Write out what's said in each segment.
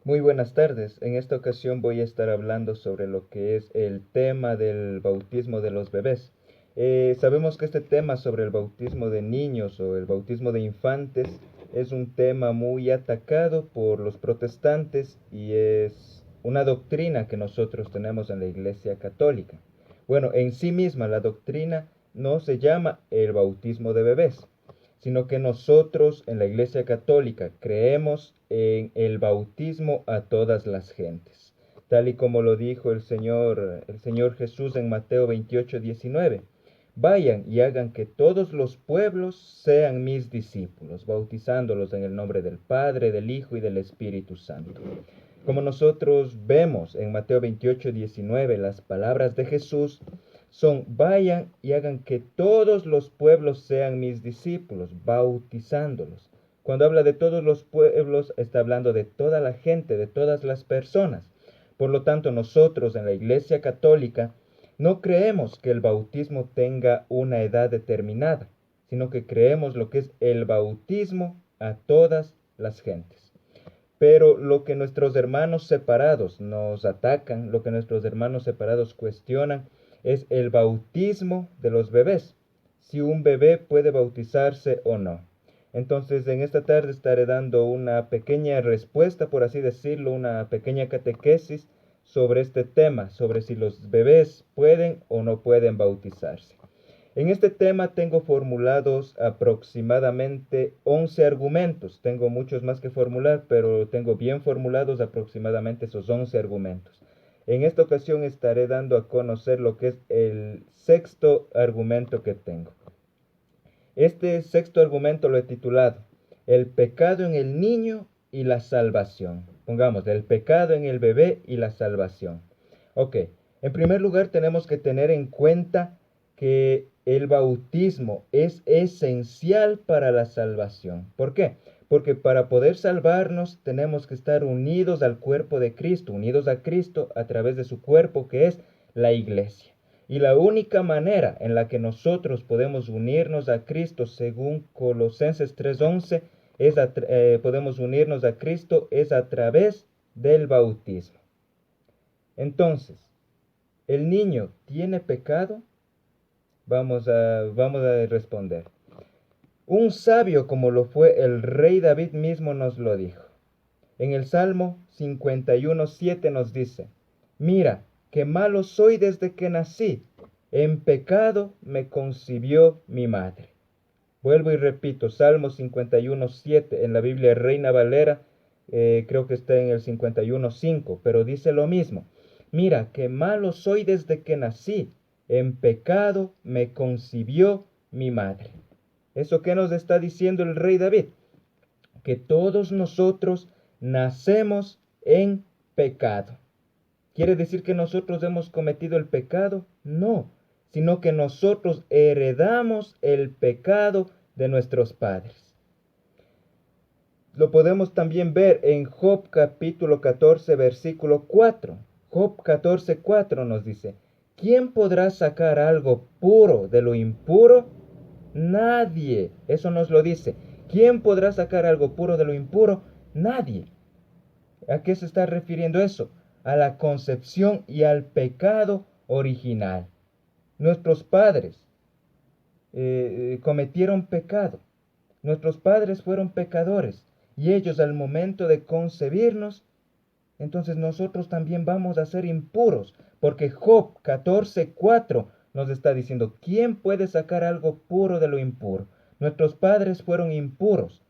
Muy buenas tardes. En esta ocasión voy a estar hablando sobre lo que es el tema del bautismo de los bebés. Sabemos que este tema sobre el bautismo de niños o el bautismo de infantes es un tema muy atacado por los protestantes y es una doctrina que nosotros tenemos en la Iglesia Católica. Bueno, en sí misma la doctrina no se llama el bautismo de bebés, sino que nosotros en la Iglesia Católica creemos en el bautismo a todas las gentes, tal y como lo dijo el Señor Jesús en Mateo 28:19. Vayan y hagan que todos los pueblos sean mis discípulos, bautizándolos en el nombre del Padre, del Hijo y del Espíritu Santo. Como nosotros vemos en Mateo 28:19, las palabras de Jesús son: vayan y hagan que todos los pueblos sean mis discípulos, bautizándolos. Cuando habla de todos los pueblos, está hablando de toda la gente, de todas las personas. Por lo tanto, nosotros en la Iglesia Católica no creemos que el bautismo tenga una edad determinada, sino que creemos lo que es el bautismo a todas las gentes. Pero lo que nuestros hermanos separados nos atacan, lo que nuestros hermanos separados cuestionan, es el bautismo de los bebés, si un bebé puede bautizarse o no. Entonces, en esta tarde estaré dando una pequeña respuesta, por así decirlo, una pequeña catequesis sobre este tema, sobre si los bebés pueden o no pueden bautizarse. En este tema tengo formulados aproximadamente 11 argumentos. Tengo muchos más que formular, pero tengo bien formulados aproximadamente esos 11 argumentos. En esta ocasión estaré dando a conocer lo que es el sexto argumento que tengo. Este sexto argumento lo he titulado El pecado en el niño y la salvación. Pongamos, el pecado en el bebé y la salvación. Ok, en primer lugar tenemos que tener en cuenta que el bautismo es esencial para la salvación. ¿Por qué? Porque para poder salvarnos tenemos que estar unidos al cuerpo de Cristo, unidos a Cristo a través de su cuerpo que es la iglesia. Y la única manera en la que nosotros podemos unirnos a Cristo, según Colosenses 3:11, podemos unirnos a Cristo es a través del bautismo. Entonces, ¿el niño tiene pecado? Vamos a responder. Un sabio como lo fue el rey David mismo nos lo dijo. En el Salmo 51:7 nos dice: mira, qué malo soy desde que nací, en pecado me concibió mi madre. Vuelvo y repito, Salmo 51:7 en la Biblia Reina Valera, creo que está en el 51:5, pero dice lo mismo. Mira, qué malo soy desde que nací, en pecado me concibió mi madre. ¿Eso qué nos está diciendo el rey David? Que todos nosotros nacemos en pecado. ¿Quiere decir que nosotros hemos cometido el pecado? No, sino que nosotros heredamos el pecado de nuestros padres. Lo podemos también ver en Job capítulo 14, versículo 4. Job 14:4 nos dice: ¿quién podrá sacar algo puro de lo impuro? Nadie. Eso nos lo dice. ¿Quién podrá sacar algo puro de lo impuro? Nadie. ¿A qué se está refiriendo eso? A la concepción y al pecado original. Nuestros padres cometieron pecado. Nuestros padres fueron pecadores y ellos al momento de concebirnos, entonces nosotros también vamos a ser impuros, porque Job 14:4 nos está diciendo: ¿quién puede sacar algo puro de lo impuro? Nuestros padres fueron impuros.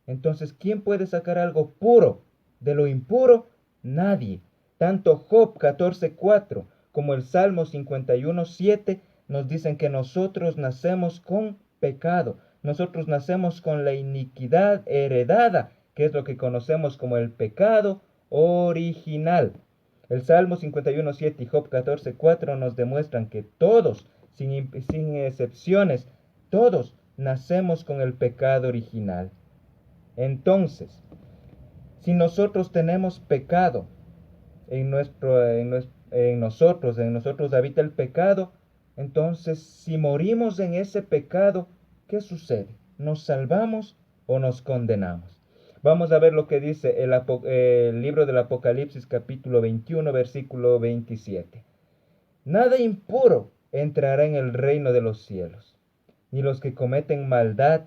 Entonces, ¿quién puede sacar algo puro de lo impuro? Nadie. Tanto Job 14:4 como el Salmo 51:7 nos dicen que nosotros nacemos con pecado. Nosotros nacemos con la iniquidad heredada, que es lo que conocemos como el pecado original. El Salmo 51:7 y Job 14:4 nos demuestran que todos, sin excepciones, todos nacemos con el pecado original. Entonces, si nosotros tenemos pecado en nosotros habita el pecado, entonces si morimos en ese pecado, ¿qué sucede? ¿Nos salvamos o nos condenamos? Vamos a ver lo que dice el libro del Apocalipsis capítulo 21, versículo 27. Nada impuro entrará en el reino de los cielos, ni los que cometen maldad,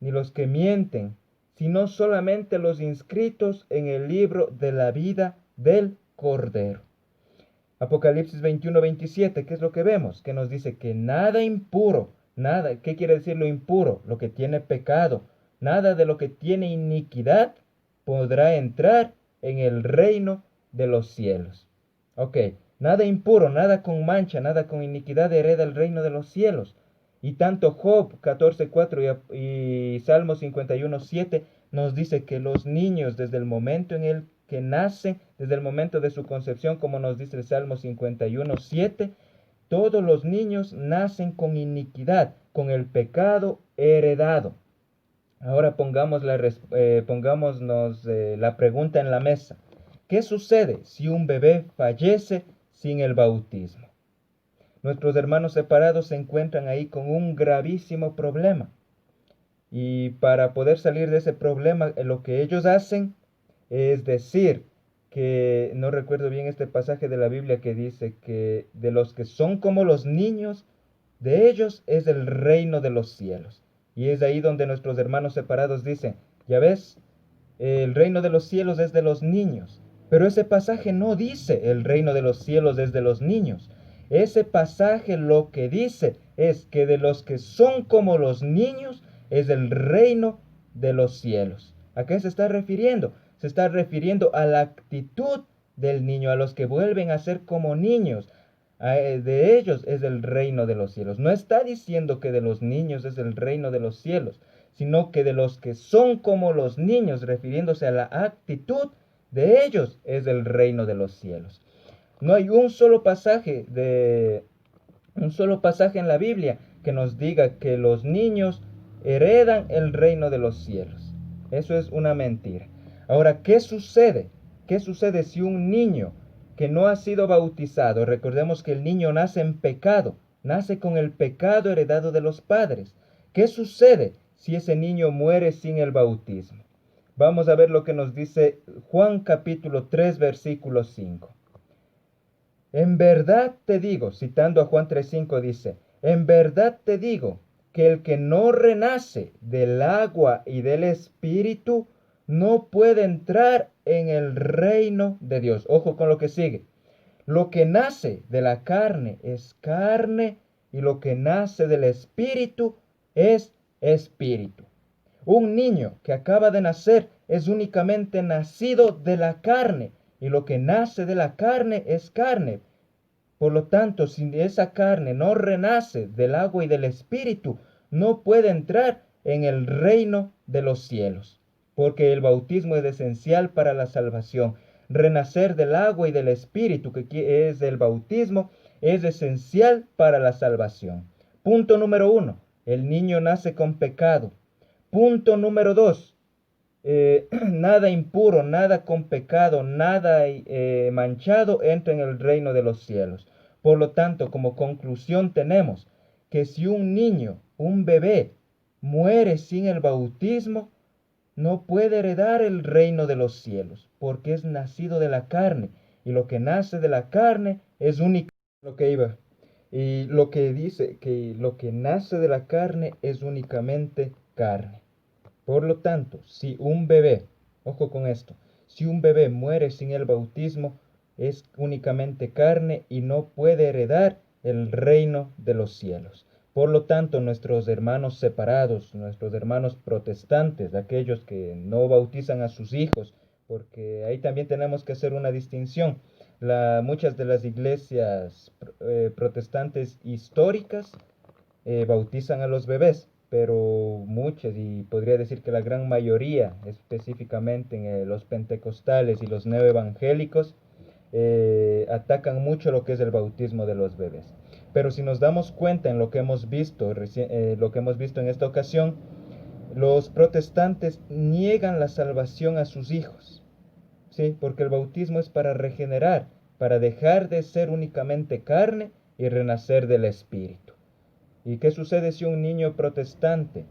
ni los que mienten, sino solamente los inscritos en el libro de la vida del Cordero. Apocalipsis 21, 27, ¿qué es lo que vemos? Que nos dice que nada impuro, nada, ¿qué quiere decir lo impuro? Lo que tiene pecado, nada de lo que tiene iniquidad podrá entrar en el reino de los cielos. Ok, nada impuro, nada con mancha, nada con iniquidad hereda el reino de los cielos. Y tanto Job 14:4 y Salmo 51:7 nos dice que los niños desde el momento en el que nacen, desde el momento de su concepción, como nos dice el Salmo 51:7, todos los niños nacen con iniquidad, con el pecado heredado. Ahora pongámonos la pregunta en la mesa. ¿Qué sucede si un bebé fallece sin el bautismo? Nuestros hermanos separados se encuentran ahí con un gravísimo problema. Y para poder salir de ese problema, lo que ellos hacen es decir que, no recuerdo bien este pasaje de la Biblia que dice que de los que son como los niños, de ellos es el reino de los cielos. Y es ahí donde nuestros hermanos separados dicen, ya ves, el reino de los cielos es de los niños. Pero ese pasaje no dice el reino de los cielos es de los niños. Ese pasaje lo que dice es que de los que son como los niños es el reino de los cielos. ¿A qué se está refiriendo? Se está refiriendo a la actitud del niño, a los que vuelven a ser como niños. De ellos es el reino de los cielos. No está diciendo que de los niños es el reino de los cielos, sino que de los que son como los niños, refiriéndose a la actitud de ellos, es el reino de los cielos. No hay un solo pasaje en la Biblia que nos diga que los niños heredan el reino de los cielos. Eso es una mentira. Ahora, ¿qué sucede? ¿Qué sucede si un niño que no ha sido bautizado, recordemos que el niño nace en pecado, nace con el pecado heredado de los padres? ¿Qué sucede si ese niño muere sin el bautismo? Vamos a ver lo que nos dice Juan capítulo 3, versículo 5. En verdad te digo, citando a Juan 3:5, dice, en verdad te digo que el que no renace del agua y del espíritu no puede entrar en el reino de Dios. Ojo con lo que sigue. Lo que nace de la carne es carne y lo que nace del espíritu es espíritu. Un niño que acaba de nacer es únicamente nacido de la carne y lo que nace de la carne es carne. Por lo tanto, si esa carne no renace del agua y del espíritu, no puede entrar en el reino de los cielos, porque el bautismo es esencial para la salvación. Renacer del agua y del espíritu, que es el bautismo, es esencial para la salvación. Punto número 1, el niño nace con pecado. Punto número 2, nada impuro, nada con pecado, nada manchado entra en el reino de los cielos. Por lo tanto, como conclusión tenemos que si un niño, un bebé, muere sin el bautismo, no puede heredar el reino de los cielos, porque es nacido de la carne, y lo que nace de la carne es único. Lo que iba. Y lo que dice que lo que nace de la carne es únicamente carne. Por lo tanto, si un bebé, ojo con esto, si un bebé muere sin el bautismo, es únicamente carne y no puede heredar el reino de los cielos. Por lo tanto, nuestros hermanos separados, nuestros hermanos protestantes, aquellos que no bautizan a sus hijos, porque ahí también tenemos que hacer una distinción. Muchas de las iglesias protestantes históricas bautizan a los bebés, pero muchas, y podría decir que la gran mayoría, específicamente en los pentecostales y los neoevangélicos, atacan mucho lo que es el bautismo de los bebés. Pero si nos damos cuenta en lo que hemos visto, lo que hemos visto en esta ocasión, los protestantes niegan la salvación a sus hijos, ¿sí? Porque el bautismo es para regenerar, para dejar de ser únicamente carne y renacer del espíritu. ¿Y qué sucede si un niño protestante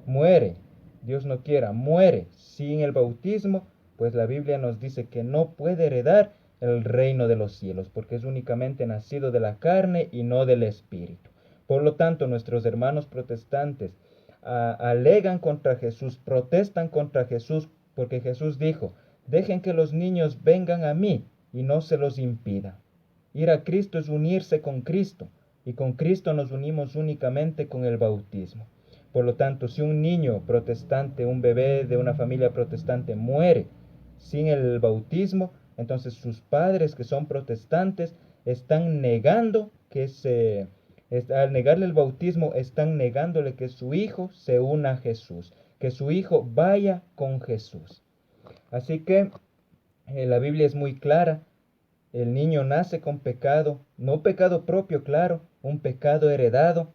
muere, Dios no quiera, muere sin el bautismo, pues la Biblia nos dice que no puede heredar el reino de los cielos, porque es únicamente nacido de la carne y no del espíritu. Por lo tanto, nuestros hermanos protestantes alegan contra Jesús, protestan contra Jesús, porque Jesús dijo: dejen que los niños vengan a mí y no se los impida. Ir a Cristo es unirse con Cristo, y con Cristo nos unimos únicamente con el bautismo. Por lo tanto, si un niño protestante, un bebé de una familia protestante muere sin el bautismo, entonces sus padres, que son protestantes, están negando al negarle el bautismo, están negándole que su hijo se una a Jesús, que su hijo vaya con Jesús. Así que la Biblia es muy clara. El niño nace con pecado, no pecado propio, claro, un pecado heredado.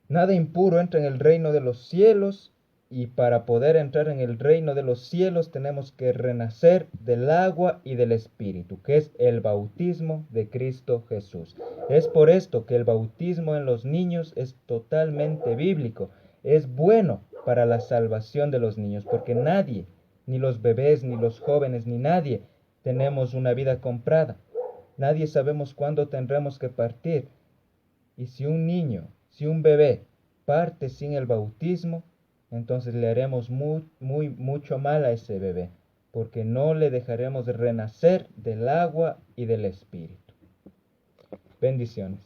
Nada impuro entra en el reino de los cielos, y para poder entrar en el reino de los cielos tenemos que renacer del agua y del Espíritu, que es el bautismo de Cristo Jesús. Es por esto que el bautismo en los niños es totalmente bíblico. Es bueno para la salvación de los niños, porque nadie, ni los bebés, ni los jóvenes, ni nadie, tenemos una vida comprada. Nadie sabemos cuándo tendremos que partir. Y si un niño, si un bebé parte sin el bautismo, entonces le haremos mucho mal a ese bebé, porque no le dejaremos renacer del agua y del Espíritu. Bendiciones.